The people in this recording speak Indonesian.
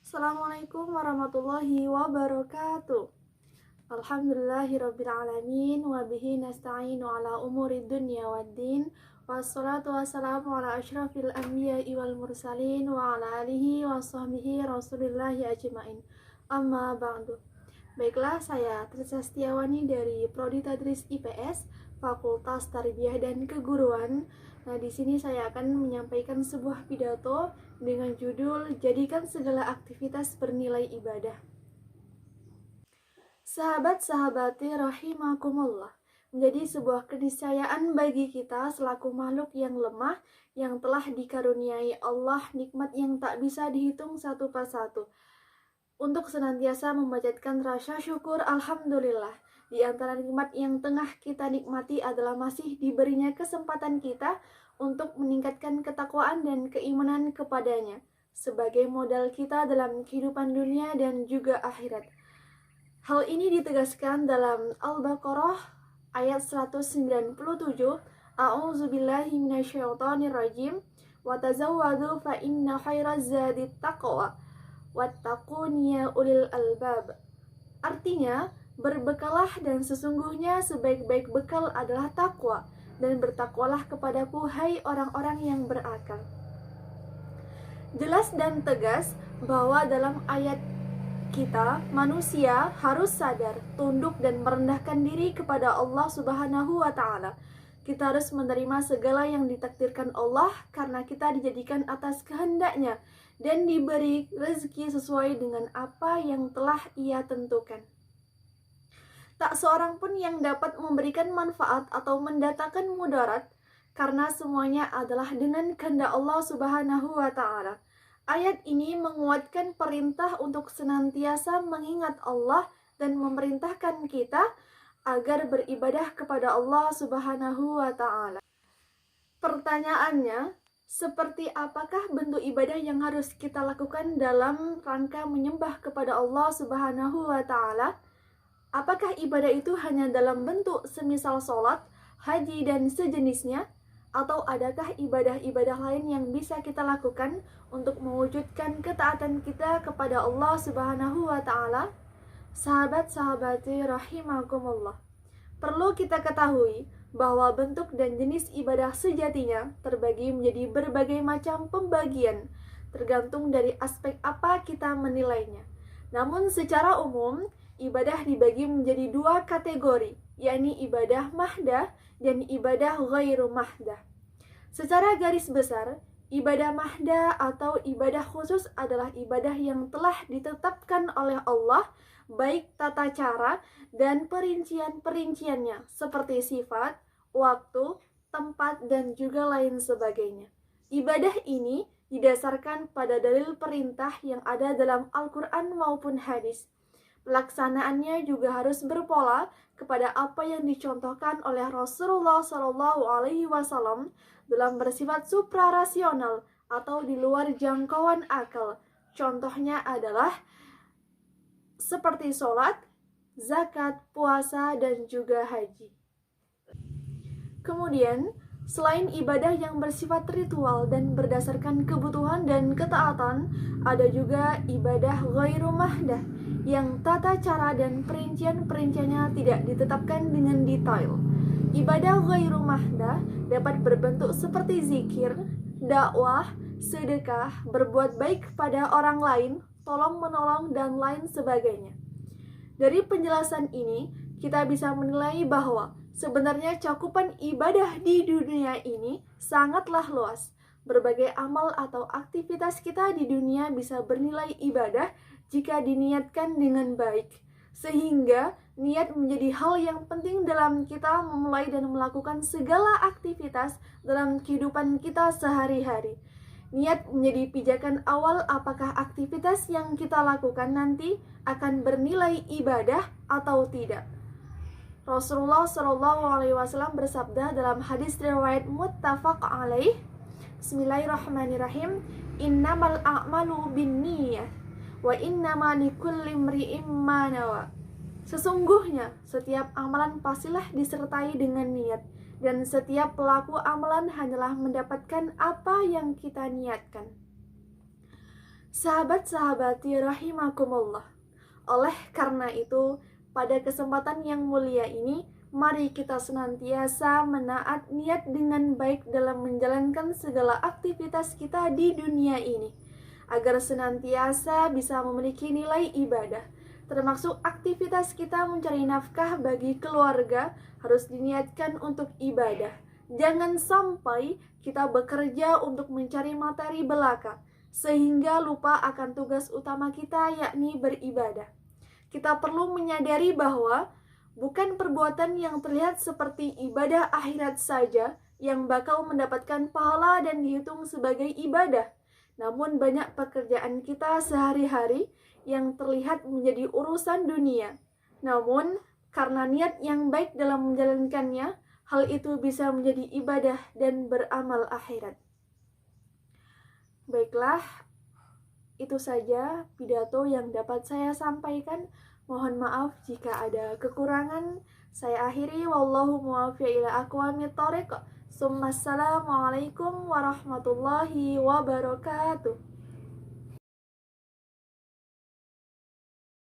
Assalamualaikum warahmatullahi wabarakatuh. Alhamdulillahirrabbilalamin. Wabihi nasta'inu ala umuri dunya waddin. Wassalatu wassalamu ala ashrafil anbiya'i wal mursalin. Wa ala alihi wa sahbihi rasulillahi ajma'in. Amma ba'du. Baiklah, saya Trisa Setiawani dari Prodi Tadris IPS, Fakultas Tarbiyah dan Keguruan. Nah, di sini saya akan menyampaikan sebuah pidato dengan judul Jadikan Segala Aktivitas Bernilai Ibadah. Sahabat-sahabati rahimakumullah, menjadi sebuah keniscayaan bagi kita selaku makhluk yang lemah yang telah dikaruniai Allah nikmat yang tak bisa dihitung satu persatu, untuk senantiasa memanjatkan rasa syukur alhamdulillah. Di antara nikmat yang tengah kita nikmati adalah masih diberinya kesempatan kita untuk meningkatkan ketakwaan dan keimanan kepadanya sebagai modal kita dalam kehidupan dunia dan juga akhirat. Hal ini ditegaskan dalam Al-Baqarah ayat 197, A'udzubillahi minasyaitonirrajim, wa tazawwadu fa inna khairaz zadit taqwa wattaqun ya ulil albab. Artinya, berbekalah dan sesungguhnya sebaik-baik bekal adalah takwa, dan bertakwalah kepadaku hai orang-orang yang berakal. Jelas dan tegas bahwa dalam ayat kita, manusia harus sadar, tunduk dan merendahkan diri kepada Allah Subhanahu wa Ta'ala. Kita harus menerima segala yang ditakdirkan Allah karena kita dijadikan atas kehendaknya dan diberi rezeki sesuai dengan apa yang telah Ia tentukan. Tak seorang pun yang dapat memberikan manfaat atau mendatangkan mudarat, karena semuanya adalah dengan kehendak Allah Subhanahu wa Ta'ala. Ayat ini menguatkan perintah untuk senantiasa mengingat Allah dan memerintahkan kita agar beribadah kepada Allah Subhanahu wa Ta'ala. Pertanyaannya, seperti apakah bentuk ibadah yang harus kita lakukan dalam rangka menyembah kepada Allah Subhanahu wa Ta'ala? Apakah ibadah itu hanya dalam bentuk semisal sholat, haji, dan sejenisnya? Atau adakah ibadah-ibadah lain yang bisa kita lakukan untuk mewujudkan ketaatan kita kepada Allah Subhanahu wa Ta'ala? Sahabat-sahabati rahimakumullah, perlu kita ketahui bahwa bentuk dan jenis ibadah sejatinya terbagi menjadi berbagai macam pembagian, tergantung dari aspek apa kita menilainya. Namun secara umum, ibadah dibagi menjadi dua kategori, yakni ibadah mahdah dan ibadah ghairu mahdah. Secara garis besar, ibadah mahdah atau ibadah khusus adalah ibadah yang telah ditetapkan oleh Allah, baik tata cara dan perincian-perinciannya, seperti sifat, waktu, tempat, dan juga lain sebagainya. Ibadah ini didasarkan pada dalil perintah yang ada dalam Al-Quran maupun hadis. Pelaksanaannya juga harus berpola kepada apa yang dicontohkan oleh Rasulullah SAW dalam bersifat suprarasional atau di luar jangkauan akal. Contohnya adalah seperti sholat, zakat, puasa, dan juga haji. Kemudian, selain ibadah yang bersifat ritual dan berdasarkan kebutuhan dan ketaatan, ada juga ibadah ghairu mahdah yang tata cara dan perincian-perinciannya tidak ditetapkan dengan detail. Ibadah ghairu mahdah dapat berbentuk seperti zikir, dakwah, sedekah, berbuat baik pada orang lain, tolong-menolong, dan lain sebagainya. Dari penjelasan ini, kita bisa menilai bahwa sebenarnya cakupan ibadah di dunia ini sangatlah luas. Berbagai amal atau aktivitas kita di dunia bisa bernilai ibadah jika diniatkan dengan baik. Sehingga niat menjadi hal yang penting dalam kita memulai dan melakukan segala aktivitas dalam kehidupan kita sehari-hari. Niat menjadi pijakan awal apakah aktivitas yang kita lakukan nanti akan bernilai ibadah atau tidak. Rasulullah SAW bersabda dalam hadis riwayat muttafaq alaih, Bismillahirrahmanirrahim, innamal a'malu binniyah wa innama likulli imri'in ma nawa. Sesungguhnya setiap amalan pastilah disertai dengan niat, dan setiap pelaku amalan hanyalah mendapatkan apa yang kita niatkan. Sahabat-sahabati rahimakumullah. Oleh karena itu, pada kesempatan yang mulia ini, mari kita senantiasa menaat niat dengan baik dalam menjalankan segala aktivitas kita di dunia ini, agar senantiasa bisa memiliki nilai ibadah. Termasuk aktivitas kita mencari nafkah bagi keluarga harus diniatkan untuk ibadah. Jangan sampai kita bekerja untuk mencari materi belaka, sehingga lupa akan tugas utama kita, yakni beribadah. Kita perlu menyadari bahwa bukan perbuatan yang terlihat seperti ibadah akhirat saja yang bakal mendapatkan pahala dan dihitung sebagai ibadah. Namun banyak pekerjaan kita sehari-hari yang terlihat menjadi urusan dunia. Namun karena niat yang baik dalam menjalankannya, hal itu bisa menjadi ibadah dan beramal akhirat. Baiklah, itu saja pidato yang dapat saya sampaikan. Mohon maaf jika ada kekurangan. Saya akhiri, wallahu muwaffiq ila aqwamit thoriq. Assalamualaikum warahmatullahi wabarakatuh.